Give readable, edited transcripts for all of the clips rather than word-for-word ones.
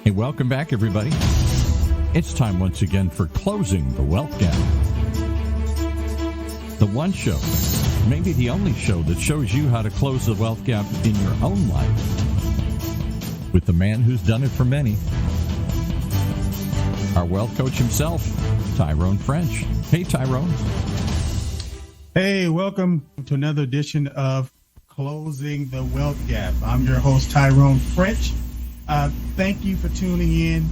Hey, welcome back, everybody. It's time once again for Closing the Wealth Gap. The one show, maybe the only show, that shows you how to close the wealth gap in your own life with the man who's done it for many, our wealth coach himself, Tyrone French. Hey, Tyrone. Hey, welcome to another edition of Closing the Wealth Gap. I'm your host, Tyrone French. Thank you for tuning in.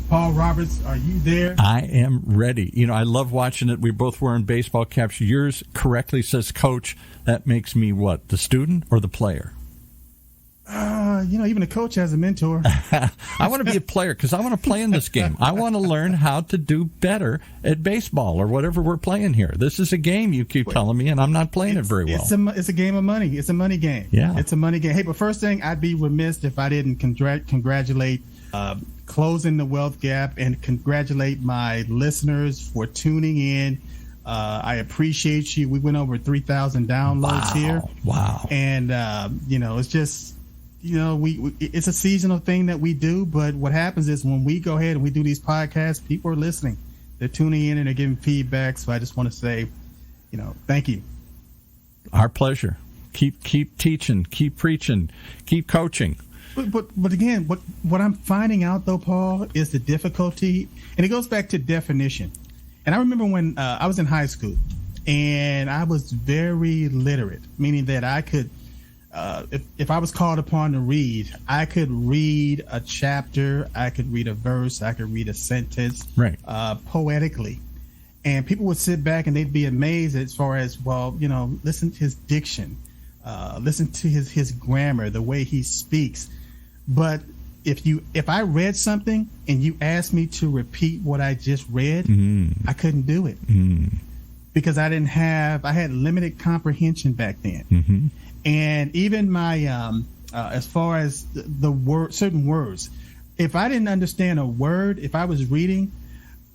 Paul Roberts, are you there? I am ready. You know, I love watching it. We're both wearing baseball caps. Yours correctly says coach. That makes me what, the student or the player? Even a coach has a mentor. I want to be a player because I want to play in this game. I want to learn how to do better at baseball or whatever we're playing here. This is a game, you keep telling me, and I'm not playing it very well. It's a game of money. It's a money game. Yeah. It's a money game. Hey, but first thing, I'd be remiss if I didn't congratulate Closing the Wealth Gap and congratulate my listeners for tuning in. I appreciate you. We went over 3,000 downloads here. Wow. And, it's just... it's a seasonal thing that we do, but what happens is when we go ahead and we do these podcasts, people are listening. They're tuning in and they're giving feedback. So I just want to say, thank you. Our pleasure. Keep teaching, keep preaching, keep coaching. But again, what I'm finding out, though, Paul, is the difficulty, and it goes back to definition. And I remember when I was in high school and I was very literate, meaning that I could, if I was called upon to read, I could read a chapter, I could read a verse, I could read a sentence, right, poetically. And people would sit back and they'd be amazed as far as, listen to his diction, listen to his grammar, the way he speaks. But if I read something and you asked me to repeat what I just read, I couldn't do it because I had limited comprehension back then. Mm-hmm. And even my, as far as the certain words, if I didn't understand a word, if I was reading,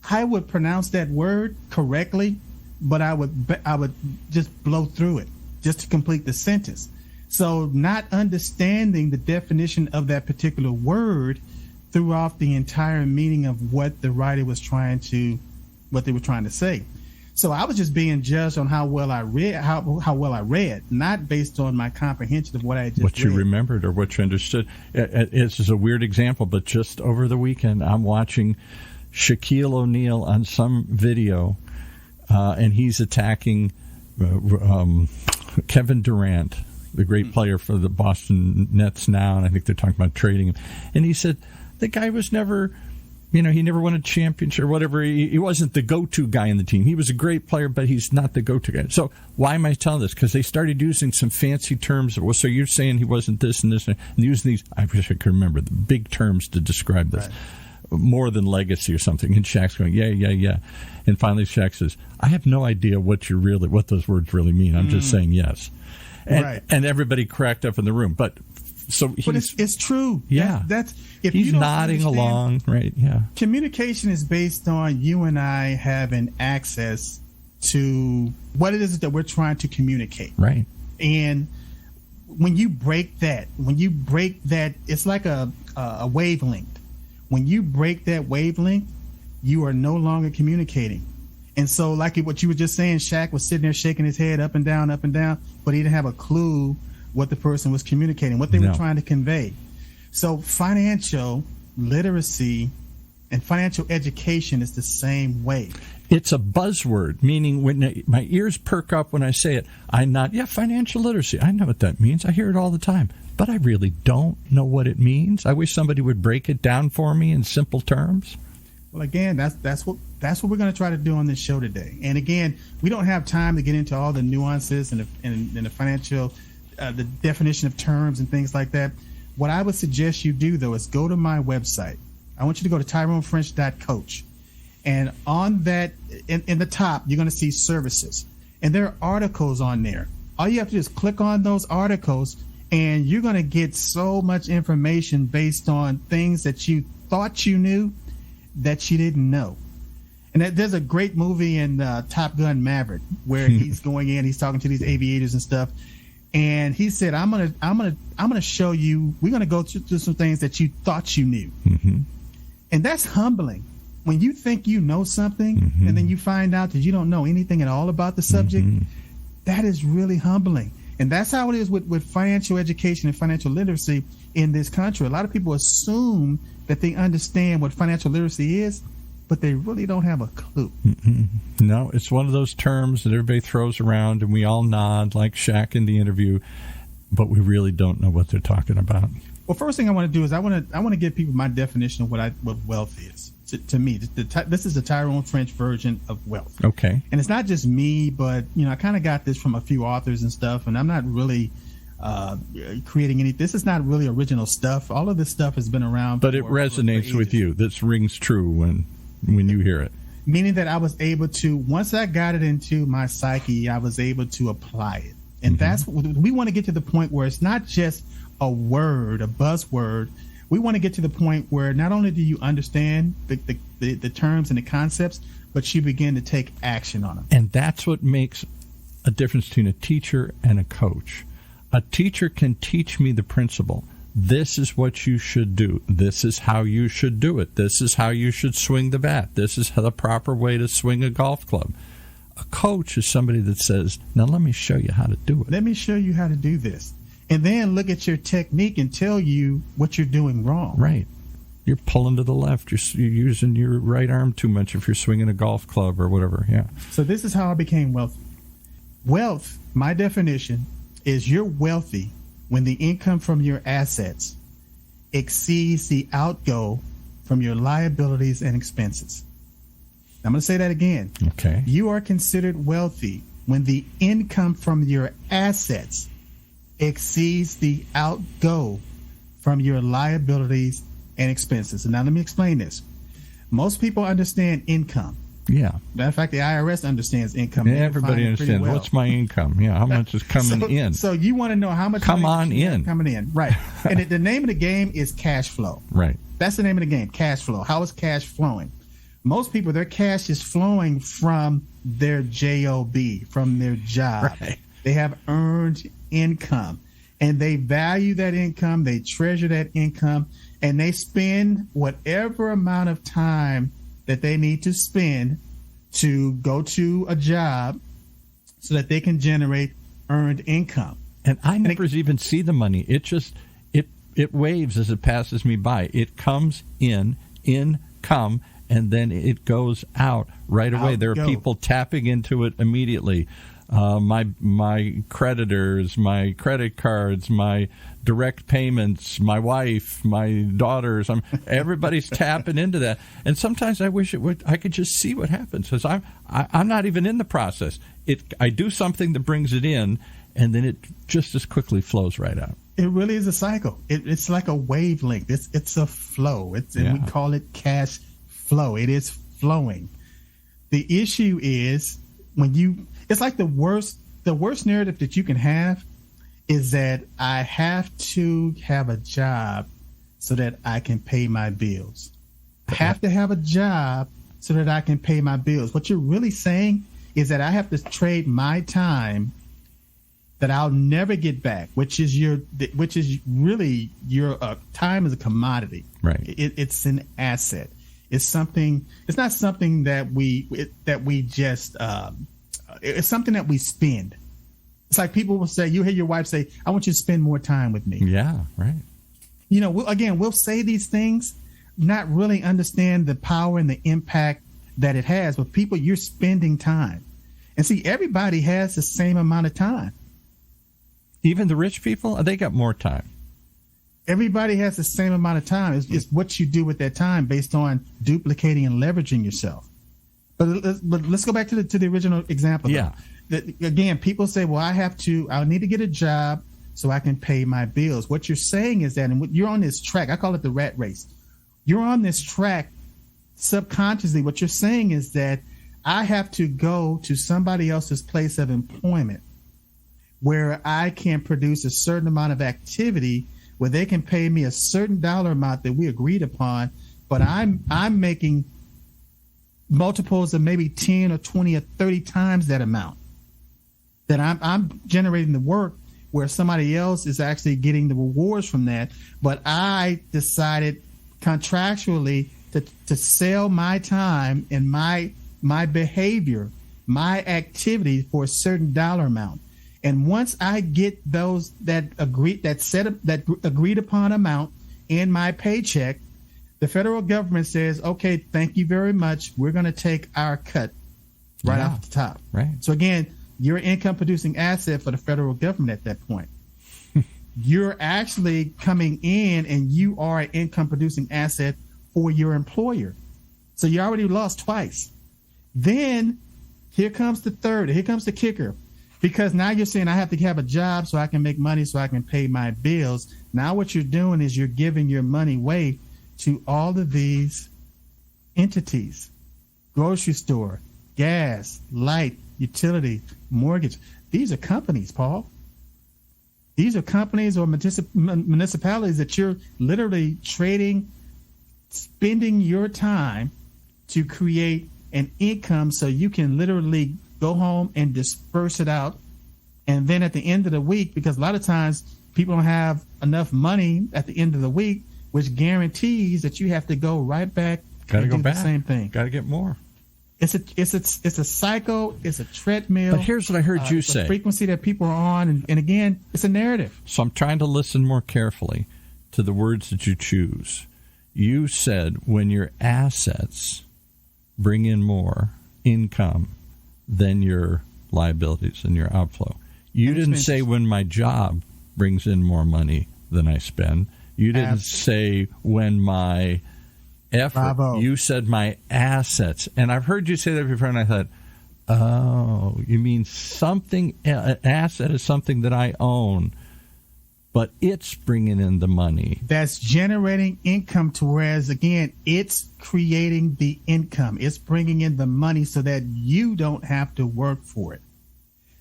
I would pronounce that word correctly, but I would just blow through it just to complete the sentence. So not understanding the definition of that particular word threw off the entire meaning of what the writer was what they were trying to say. So I was just being judged on how well I read, not based on my comprehension of what I just read. What you remembered or what you understood. This is a weird example, but just over the weekend, I'm watching Shaquille O'Neal on some video, and he's attacking Kevin Durant, the great player for the Boston Nets now, and I think they're talking about trading him. And he said the guy was never... he never won a championship or whatever. He wasn't the go-to guy in the team. He was a great player, but he's not the go-to guy. So why am I telling this? Because they started using some fancy terms. Well, so you're saying he wasn't this and this, and using these, I wish I could remember, the big terms to describe this. Right. More than legacy or something. And Shaq's going, yeah. And finally Shaq says, I have no idea what those words really mean. I'm just saying yes. And, right. And everybody cracked up in the room. But it's true. Yeah. That's if he's you don't nodding along, right? Yeah. Communication is based on you and I having access to what it is that we're trying to communicate. Right. And when you break that, it's like a wavelength. When you break that wavelength, you are no longer communicating. And so, like what you were just saying, Shaq was sitting there shaking his head up and down, but he didn't have a clue what the person was communicating, what they were trying to convey. So financial literacy and financial education is the same way. It's a buzzword, meaning when my ears perk up when I say it, I nod, financial literacy. I know what that means. I hear it all the time. But I really don't know what it means. I wish somebody would break it down for me in simple terms. Well, again, that's what we're going to try to do on this show today. And again, we don't have time to get into all the nuances and the financial the definition of terms and things like that. What I would suggest you do, though, is go to my website. I want you to go to TyroneFrench.coach. And on that, in the top, you're going to see services. And there are articles on there. All you have to do is click on those articles, and you're going to get so much information based on things that you thought you knew that you didn't know. And there's a great movie in Top Gun Maverick where he's going in, he's talking to these aviators and stuff. And he said, I'm gonna show you. We're gonna go through some things that you thought you knew, and that's humbling. When you think you know something, and then you find out that you don't know anything at all about the subject, that is really humbling. And that's how it is with financial education and financial literacy in this country. A lot of people assume that they understand what financial literacy is, but they really don't have a clue. No, it's one of those terms that everybody throws around, and we all nod like Shaq in the interview, but we really don't know what they're talking about. Well, first thing I want to do is I want to give people my definition of what wealth is. To me, this is the Tyrone French version of wealth. Okay. And it's not just me, but I kind of got this from a few authors and stuff, and I'm not really creating any. This is not really original stuff. All of this stuff has been around. But it resonates with you. This rings true when you hear it. Meaning that I was able to, once I got it into my psyche, I was able to apply it. And that's what we want to get to, the point where it's not just a word, a buzzword. We want to get to the point where not only do you understand the terms and the concepts, but you begin to take action on them. And that's what makes a difference between a teacher and a coach. A teacher can teach me the principle. This is what you should do. This is how you should do it. This is how you should swing the bat. This is the proper way to swing a golf club. A coach is somebody that says, now let me show you how to do it. Let me show you how to do this. And then look at your technique and tell you what you're doing wrong. Right. You're pulling to the left. You're using your right arm too much if you're swinging a golf club or whatever. Yeah. So this is how I became wealthy. Wealth, my definition, is you're wealthy when the income from your assets exceeds the outgo from your liabilities and expenses. I'm going to say that again. Okay. You are considered wealthy when the income from your assets exceeds the outgo from your liabilities and expenses. And now let me explain this. Most people understand income. Yeah. Matter of fact, the IRS understands income. Yeah, everybody understands. Well. What's my income? Yeah, how much is coming in? So you want to know how much coming in. Right. And the name of the game is cash flow. Right. That's the name of the game, cash flow. How is cash flowing? Most people, their cash is flowing from their job, from their job. Right. They have earned income, and they value that income. They treasure that income, and they spend whatever amount of time that they need to spend to go to a job so that they can generate earned income. And I never even see the money. It just, it waves as it passes me by. It comes in, income, and then it goes out right away. There are people tapping into it immediately. My creditors, my credit cards, my direct payments, my wife, my daughters, everybody's tapping into that. And sometimes I wish I could just see what happens, because I'm not even in the process. I do something that brings it in, and then it just as quickly flows right out. It really is a cycle. It's like a wavelength. It's a flow. And we call it cash flow. It is flowing. The issue is it's like the worst narrative that you can have is that I have to have a job so that I can pay my bills. I have to have a job so that I can pay my bills. What you're really saying is that I have to trade my time that I'll never get back, which is really your time is a commodity. Right. It's an asset. It's something. It's not something that we just. It's something that we spend. It's like people will say, you hear your wife say, I want you to spend more time with me. Yeah, right. We'll say these things, not really understand the power and the impact that it has. But people, you're spending time. And see, everybody has the same amount of time. Even the rich people, they got more time. Everybody has the same amount of time. It's what you do with that time based on duplicating and leveraging yourself. But let's go back to the original example. Yeah. Again, people say, well, I need to get a job so I can pay my bills. What you're saying is that, and you're on this track, I call it the rat race. You're on this track subconsciously. What you're saying is that I have to go to somebody else's place of employment where I can produce a certain amount of activity where they can pay me a certain dollar amount that we agreed upon, but I'm making multiples of maybe 10 or 20 or 30 times that amount. That I'm generating the work where somebody else is actually getting the rewards from that. But I decided contractually to sell my time and my behavior, my activity for a certain dollar amount. And once I get those that agreed upon amount in my paycheck, the federal government says, okay, thank you very much. We're going to take our cut right off the top. Right. So again, you're an income producing asset for the federal government at that point. You're actually coming in and you are an income producing asset for your employer. So you already lost twice. Then here comes the kicker. Because now you're saying I have to have a job so I can make money so I can pay my bills. Now what you're doing is you're giving your money away to all of these entities: grocery store, gas, light, utility, mortgage. These are companies, Paul. These are companies or municipalities that you're literally spending your time to create an income so you can literally go home and disperse it out. And then at the end of the week, because a lot of times people don't have enough money at the end of the week, which guarantees that you have to go right back and do the same thing. Got to get more. It's a cycle. It's a treadmill. But here's what I heard you say. The frequency that people are on. And again, it's a narrative. So I'm trying to listen more carefully to the words that you choose. You said when your assets bring in more income than your liabilities and your outflow. You didn't say when my job brings in more money than I spend. You didn't say when my effort. Bravo. You said my assets. And I've heard you say that before, and I thought, oh, you mean something, an asset is something that I own, but it's bringing in the money. That's generating income, to whereas, again, it's creating the income. It's bringing in the money so that you don't have to work for it.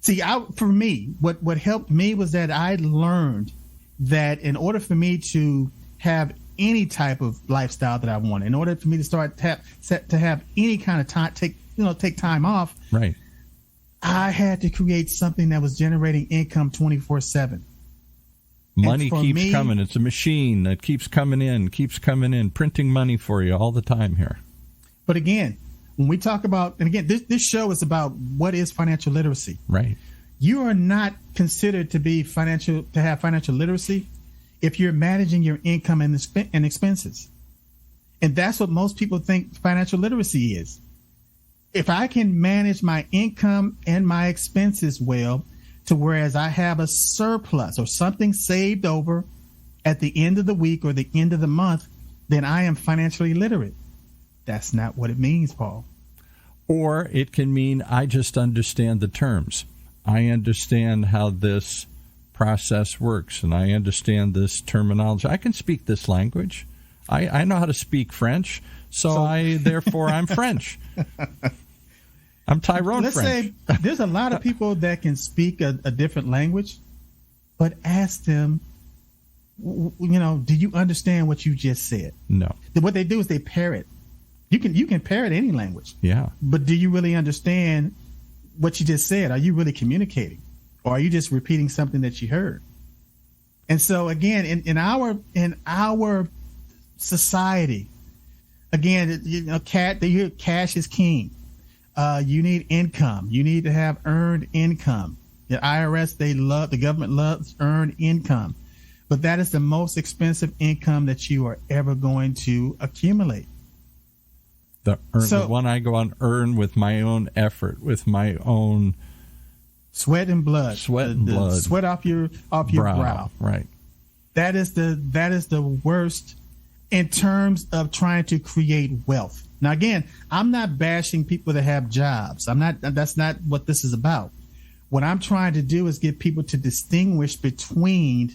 See, for me, what helped me was that I learned that in order for me to have any type of lifestyle that I want, in order for me to start to have any kind of time, take time off, right, I had to create something that was generating income 24/7. Money keeps coming. It's a machine that keeps coming in, printing money for you all the time here. But again, when we talk about, and again, this show is about what is financial literacy. Right. You are not considered to have financial literacy if you're managing your income and expenses. And that's what most people think financial literacy is. If I can manage my income and my expenses well, to whereas I have a surplus or something saved over at the end of the week or the end of the month, then I am financially literate. That's not what it means, Paul. Or it can mean I just understand the terms. I understand how this process works, and I understand this terminology. I can speak this language. I know how to speak French, so I'm French. I'm Tyrone Let's French. say there's a lot of people that can speak a different language, but ask them, do you understand what you just said? No. What they do is they parrot. You can parrot any language. Yeah. But do you really understand what you just said? Are you really communicating? Or are you just repeating something that you heard? And so again, in our society, again, cash is king. You need income. You need to have earned income. The IRS, the government loves earned income. But that is the most expensive income that you are ever going to accumulate. The one I go on earn with my own effort, with my own sweat and blood. Blood. Sweat off your brow. Right. That is the worst in terms of trying to create wealth. Now, again, I'm not bashing people that have jobs. That's not what this is about. What I'm trying to do is get people to distinguish between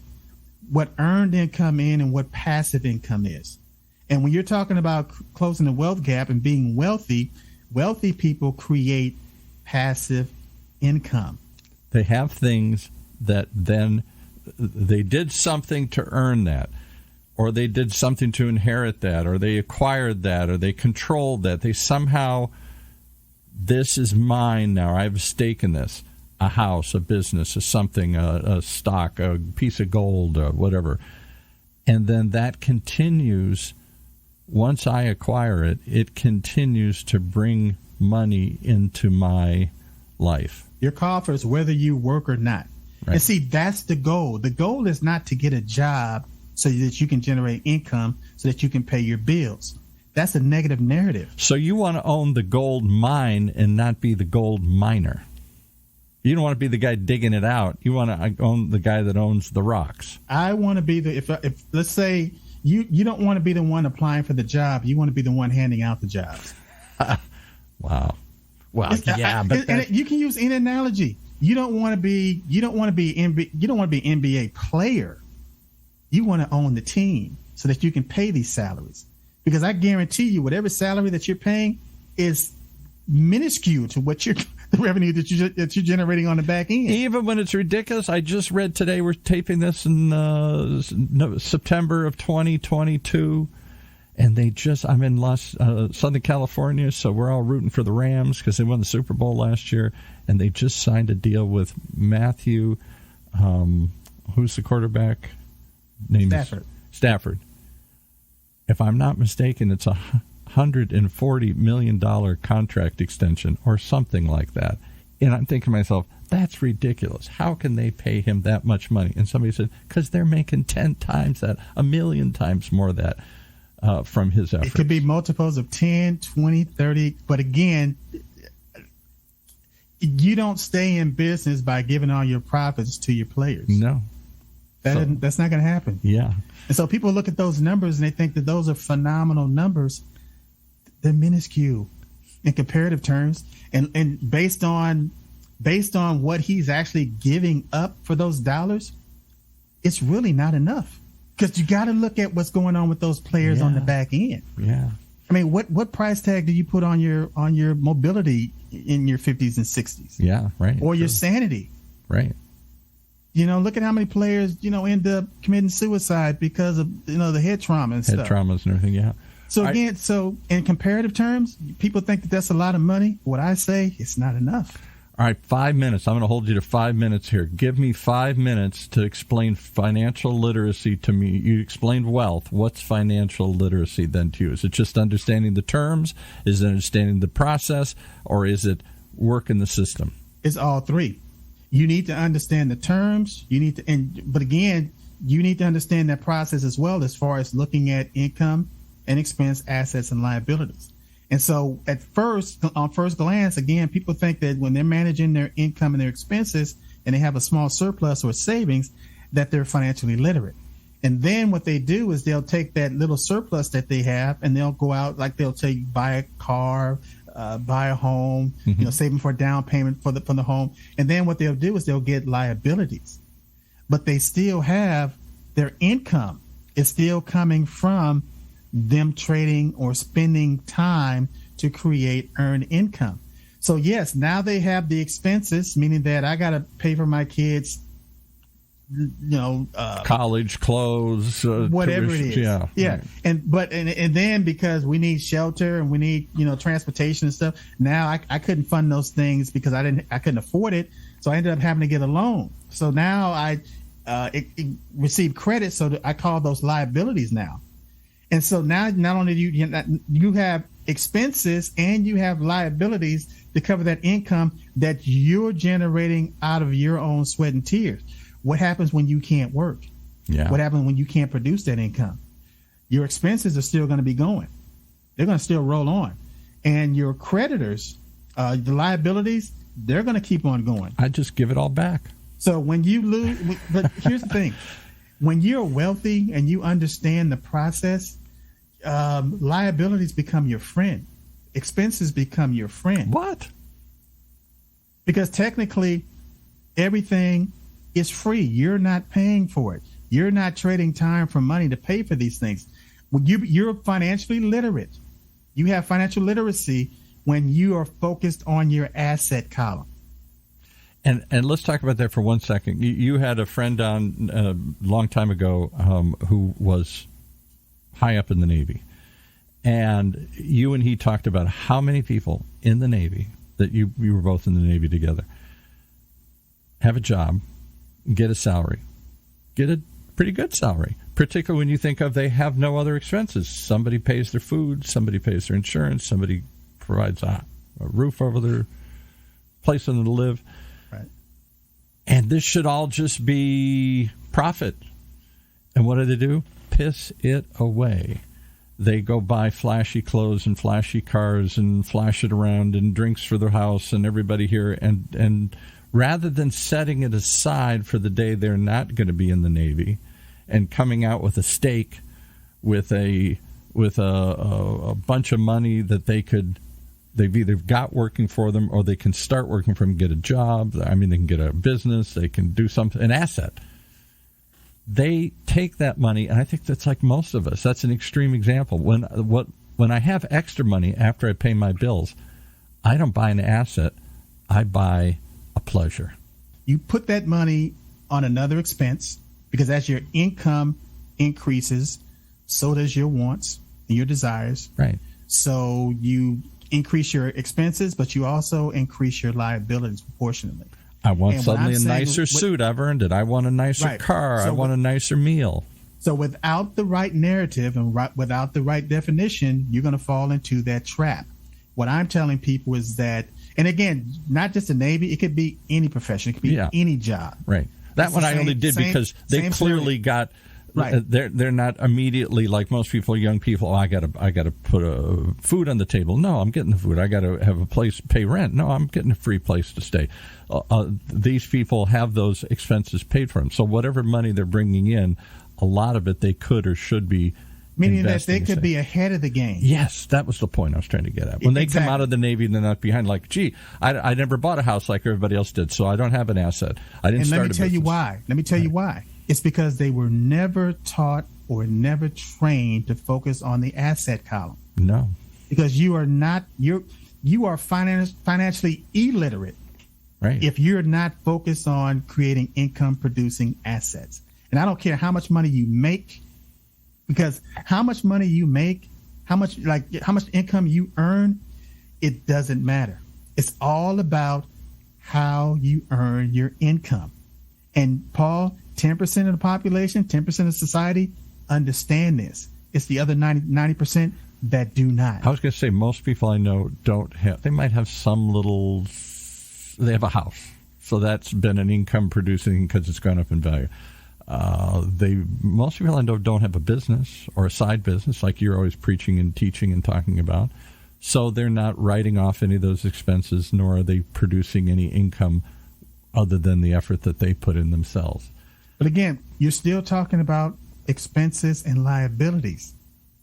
what earned income is and what passive income is. And when you're talking about closing the wealth gap and being wealthy people create passive income. They have things that then they did something to earn that, or they did something to inherit that, or they acquired that, or they controlled that. They somehow, this is mine now. I have a stake in this. a house, a business, a something, a stock, a piece of gold, whatever. And then that continues. Once I acquire it, it continues to bring money into my life. Your coffers, whether you work or not. Right. And see, that's the goal. The goal is not to get a job so that you can generate income so that you can pay your bills. That's a negative narrative. So you want to own the gold mine and not be the gold miner. You don't want to be the guy digging it out. You want to own the guy that owns the rocks. I want to be if let's say you don't want to be the one applying for the job. You want to be the one handing out the jobs. Wow. Well, yeah, but you can use any analogy. You don't want to be an NBA player. You want to own the team so that you can pay these salaries. Because I guarantee you, whatever salary that you're paying is minuscule to what the revenue that you're generating on the back end. Even when it's ridiculous. I just read today, we're taping this in September of 2022, and I'm in Southern California, so we're all rooting for the Rams because they won the Super Bowl last year, and they just signed a deal with Matthew, who's the quarterback? Stafford. If I'm not mistaken, it's a $140 million contract extension or something like that. And I'm thinking to myself, that's ridiculous. How can they pay him that much money? And somebody said, because they're making 10 times that, 1,000,000 times more of that from his efforts. It could be multiples of 10, 20, 30. But again, you don't stay in business by giving all your profits to your players. No. That's not going to happen. Yeah. And so people look at those numbers and they think that those are phenomenal numbers. They're minuscule in comparative terms. And based on what he's actually giving up for those dollars, it's really not enough. Because you got to look at what's going on with those players on the back end. Yeah. I mean, what price tag do you put on your mobility in your 50s and 60s? Yeah, right. Or your sanity. Right. Look at how many players, end up committing suicide because of, the head trauma and stuff. Head traumas and everything, yeah. So again, in comparative terms, people think that that's a lot of money. What I say, it's not enough. All right, 5 minutes. I'm going to hold you to 5 minutes here. Give me 5 minutes to explain financial literacy to me. You explained wealth. What's financial literacy then to you? Is it just understanding the terms? Is it understanding the process? Or is it work in the system? It's all three. You need to understand the terms. But again, you need to understand that process as well as far as looking at income and expense, assets, and liabilities. And so on first glance, again, people think that when they're managing their income and their expenses and they have a small surplus or savings, that they're financially literate. And then what they do is they'll take that little surplus that they have and they'll go out, like they'll say, buy a car, buy a home, saving for a down payment for the home. And then what they'll do is they'll get liabilities. But they still have their income is still coming from them trading or spending time to create earned income. So yes, now they have the expenses, meaning that I got to pay for my kids, college clothes, whatever it is. Yeah. Right. And then because we need shelter and we need, transportation and stuff. Now I couldn't fund those things because I couldn't afford it. So I ended up having to get a loan. So now I receive credit. So I call those liabilities now. And so now not only do you have expenses and you have liabilities to cover that income that you're generating out of your own sweat and tears. What happens when you can't work? Yeah. What happens when you can't produce that income? Your expenses are still going to be going. They're going to still roll on. And your creditors, the liabilities, they're going to keep on going. I just give it all back. So when you lose, but here's the thing. When you're wealthy and you understand the process, liabilities become your friend. Expenses become your friend. What? Because technically, everything is free. You're not paying for it. You're not trading time for money to pay for these things. When you're financially literate, you have financial literacy when you are focused on your asset column. And let's talk about that for 1 second. You had a friend on a long time ago who was high up in the Navy. And you and he talked about how many people in the Navy, that you were both in the Navy together, have a job, get a salary, get a pretty good salary, particularly when you think of they have no other expenses. Somebody pays their food, somebody pays their insurance, somebody provides a roof over their place for them to live. Right. And this should all just be profit. And what do? Piss it away. They go buy flashy clothes and flashy cars and flash it around and drinks for their house and everybody here. And rather than setting it aside for the day they're not going to be in the Navy and coming out with a stake with a bunch of money that they've either got working for them or they can start working for them, get a job. I mean, they can get a business. They can do something, an asset. They take that money, and I think that's like most of us. That's an extreme example. When I have extra money after I pay my bills, I don't buy an asset. I buy a pleasure. You put that money on another expense because as your income increases, so does your wants and your desires. Right. So you increase your expenses, but you also increase your liabilities proportionately. I want suddenly a nicer suit. I've earned it. I want a nicer car. I want a nicer meal. So without the right narrative and without the right definition, you're going to fall into that trap. What I'm telling people is that, and again, not just the Navy, it could be any profession. It could be any job. Right. That one I only did because they clearly got... Right. They're not immediately like most people, young people. I got to put food on the table. No, I'm getting the food. I got to have a place to pay rent. No, I'm getting a free place to stay. These people have those expenses paid for them. So whatever money they're bringing in, a lot of it they could or should be. Meaning that they could be ahead of the game. Yes, that was the point I was trying to get at. When they come out of the Navy, they're not behind. Like, gee, I never bought a house like everybody else did, so I don't have an asset. I didn't start a business. Let me tell you why. It's because they were never taught or never trained to focus on the asset column. No. Because you are financially illiterate. Right. If you're not focused on creating income producing assets. And I don't care how much money you make, because how much money you make, how much income you earn, it doesn't matter. It's all about how you earn your income. And Paul, 10% of the population, 10% of society understand this. It's the other 90% that do not. I was going to say most people I know don't have. They might have some little. They have a house, so that's been an income producing because it's gone up in value. Most people I know don't have a business or a side business like you're always preaching and teaching and talking about. So they're not writing off any of those expenses, nor are they producing any income other than the effort that they put in themselves. But again, you're still talking about expenses and liabilities.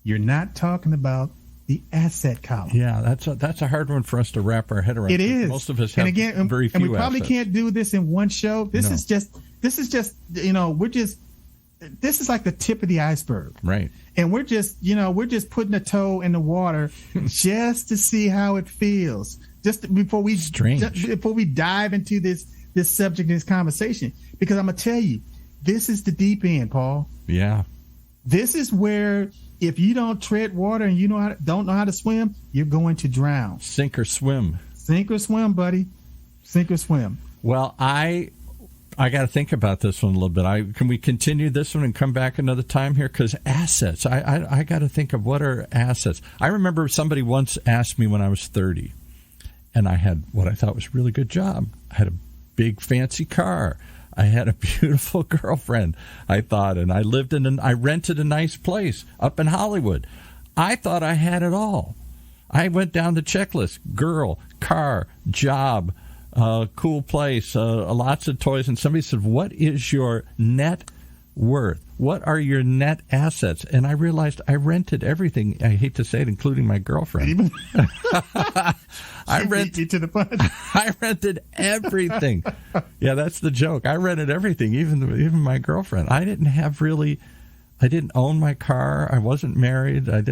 You're not talking about the asset column. Yeah, that's a hard one for us to wrap our head around. It is. Most of us have very few and we probably assets. can't do this in one show. This is just this is like the tip of the iceberg. Right. And we're just putting a toe in the water just to see how it feels. Just before we dive into this subject, this conversation, because I'm gonna tell you, this is the deep end, Paul. Yeah. This is where if you don't tread water and you don't know how to swim, you're going to drown. Sink or swim. Sink or swim, buddy. Sink or swim. Well, I got to think about this one a little bit. Can we continue this one and come back another time here? Because assets, I got to think of what are assets. I remember somebody once asked me when I was 30, and I had what I thought was a really good job. I had a big fancy car. I had a beautiful girlfriend, I thought, and I rented a nice place up in Hollywood. I thought I had it all. I went down the checklist: girl, car, job, cool place, lots of toys. And somebody said, "What is your net worth? What are your net assets?" And I realized I rented everything. I hate to say it, including my girlfriend. I rented everything. Yeah, that's the joke. I rented everything, even my girlfriend. I didn't own my car. I wasn't married. I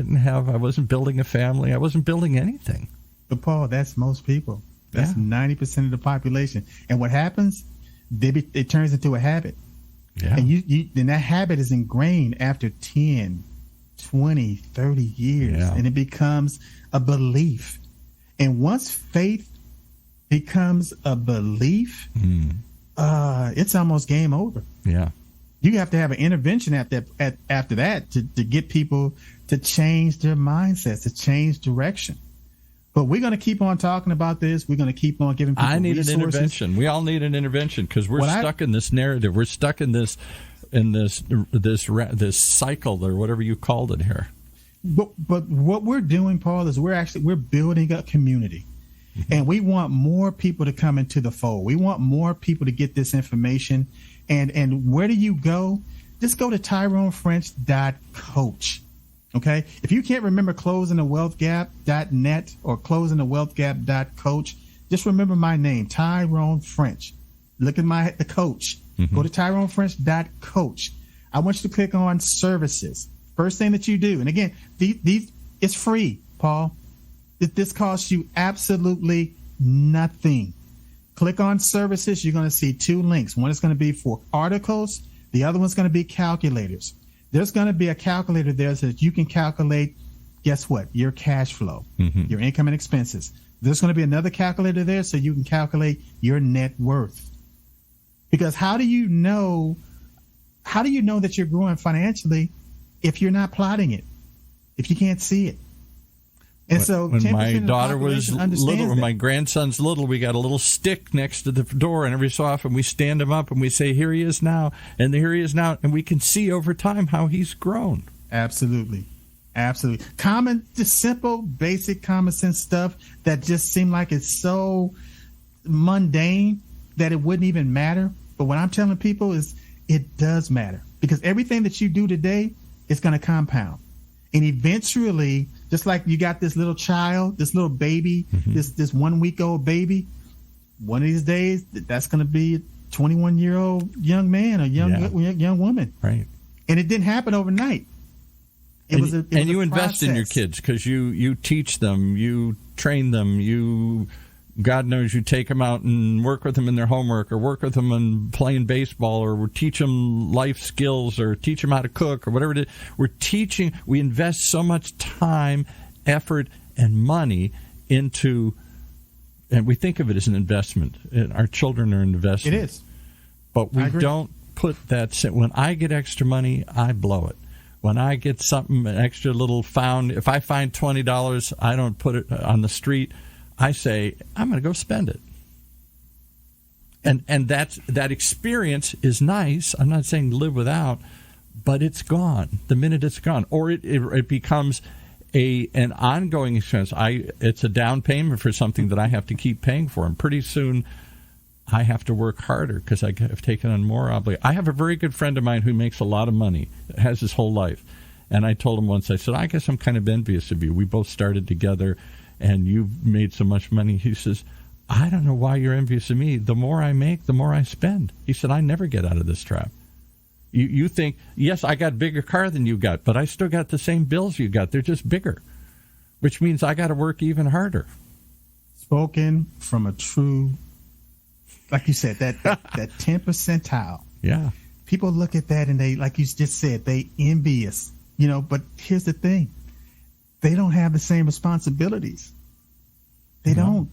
wasn't building a family. I wasn't building anything. But Paul, that's most people. That's 90% of the population. And what happens? It turns into a habit. Yeah. And that habit is ingrained after 10, 20, 30 years. Yeah. And it becomes a belief. And once faith becomes a belief, it's almost game over. Yeah. You have to have an intervention after that to get people to change their mindsets, to change direction. But we're going to keep on talking about this. We're going to keep on giving people resources. An intervention. We all need an intervention because we're stuck in this narrative. We're stuck in this cycle or whatever you called it here. But what we're doing, Paul, is we're building a community. Mm-hmm. And we want more people to come into the fold. We want more people to get this information. And where do you go? Just go to TyroneFrench.coach. Okay? If you can't remember closingthewealthgap.net or closingthewealthgap.coach, just remember my name, Tyrone French. Look at the coach. Mm-hmm. Go to TyroneFrench.coach. I want you to click on services. First thing that you do. And again, these it's free, Paul. This costs you absolutely nothing. Click on services. You're going to see two links. One is going to be for articles. The other one's going to be calculators. There's going to be a calculator there so that you can calculate, guess what? Your cash flow, your income and expenses. There's going to be another calculator there so you can calculate your net worth. Because how do you know that you're growing financially if you're not plotting it, if you can't see it? And so when my daughter was little, when my grandson's little, we got a little stick next to the door, and every so often we stand him up and we say, here he is now, and here he is now, and we can see over time how he's grown. Absolutely. Absolutely. Just simple, basic common sense stuff that just seem like it's so mundane that it wouldn't even matter. But what I'm telling people is it does matter, because everything that you do today is going to compound. And eventually, just like you got this little child, this little baby, this 1 week old baby, one of these days, that's going to be a 21-year-old young man or young woman. Right. And it didn't happen overnight. It was you invest in your kids because you teach them, you train them, God knows you take them out and work with them in their homework or work with them in playing baseball or teach them life skills or teach them how to cook or whatever it is. We invest so much time, effort, and money into, and we think of it as an investment. Our children are an investment. It is. But we don't put that, when I get extra money, I blow it. When I get something, an extra little if I find $20, I don't put it on the street. I say, I'm going to go spend it. And that experience is nice. I'm not saying live without, but it's gone the minute it's gone. Or it becomes an ongoing expense. It's a down payment for something that I have to keep paying for. And pretty soon I have to work harder because I have taken on more obligation. I have a very good friend of mine who makes a lot of money, has his whole life. And I told him once, I said, I guess I'm kind of envious of you. We both started together. And you've made so much money. He says, I don't know why you're envious of me. The more I make, the more I spend. He said, I never get out of this trap. You think, yes, I got a bigger car than you got, but I still got the same bills you got. They're just bigger, which means I got to work even harder. Spoken from a true, like you said, that 10 percentile. Yeah. People look at that and they, like you just said, they envious, but here's the thing. They don't have the same responsibilities. They don't.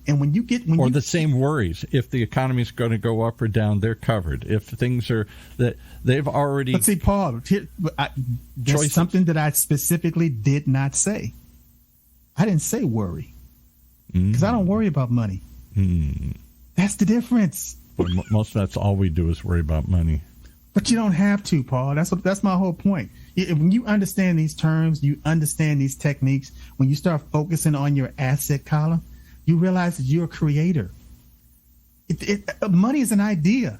And when the same worries. If the economy is going to go up or down, they're covered. If things are that they've already. But see, Paul, there's something that I specifically did not say. I didn't say worry because I don't worry about money. That's the difference. But that's all we do is worry about money. But you don't have to, Paul. That's my whole point. When you understand these terms, you understand these techniques, when you start focusing on your asset column, you realize that you're a creator. Money is an idea.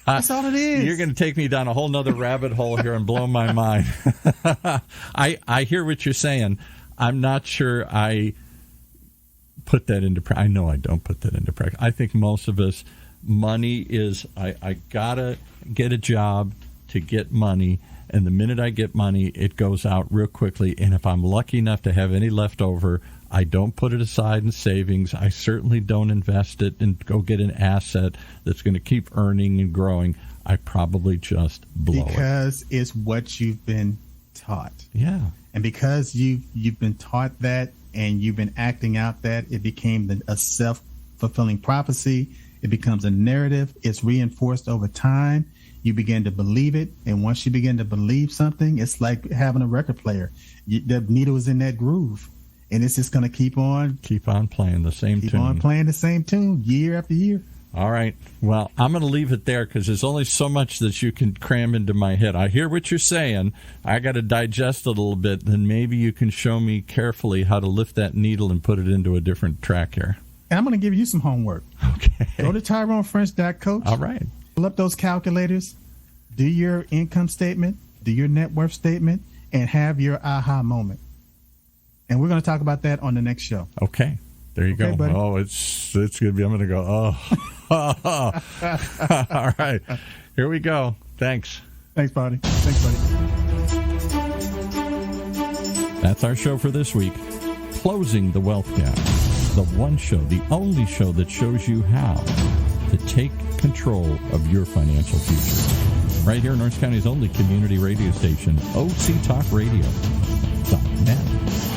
That's all it is. You're going to take me down a whole nother rabbit hole here and blow my mind. I hear what you're saying. I'm not sure I put that into practice. I know I don't put that into practice. I think most of us, money is, I got to get a job to get money. And the minute I get money, it goes out real quickly. And if I'm lucky enough to have any left over, I don't put it aside in savings. I certainly don't invest it and go get an asset that's going to keep earning and growing. I probably just blow it. Because it's what you've been taught. Yeah. And because you've been taught that and you've been acting out that, it became a self-fulfilling prophecy. It becomes a narrative. It's reinforced over time. You begin to believe it. And once you begin to believe something, it's like having a record player. The needle is in that groove. And it's just going to keep on playing the same tune. Keep on playing the same tune year after year. All right. Well, I'm going to leave it there because there's only so much that you can cram into my head. I hear what you're saying. I got to digest it a little bit. Then maybe you can show me carefully how to lift that needle and put it into a different track here. And I'm going to give you some homework. Okay. Go to TyroneFrench.coach. All right. Pull up those calculators. Do your income statement. Do your net worth statement. And have your aha moment. And we're going to talk about that on the next show. Okay. There you go. Buddy. Oh, it's going to be, I'm going to go, All right. Here we go. Thanks. Thanks, buddy. That's our show for this week. Closing the Wealth Gap. The one show, the only show that shows you how to take control of your financial future. Right here in Orange County's only community radio station, OCTalkRadio.net.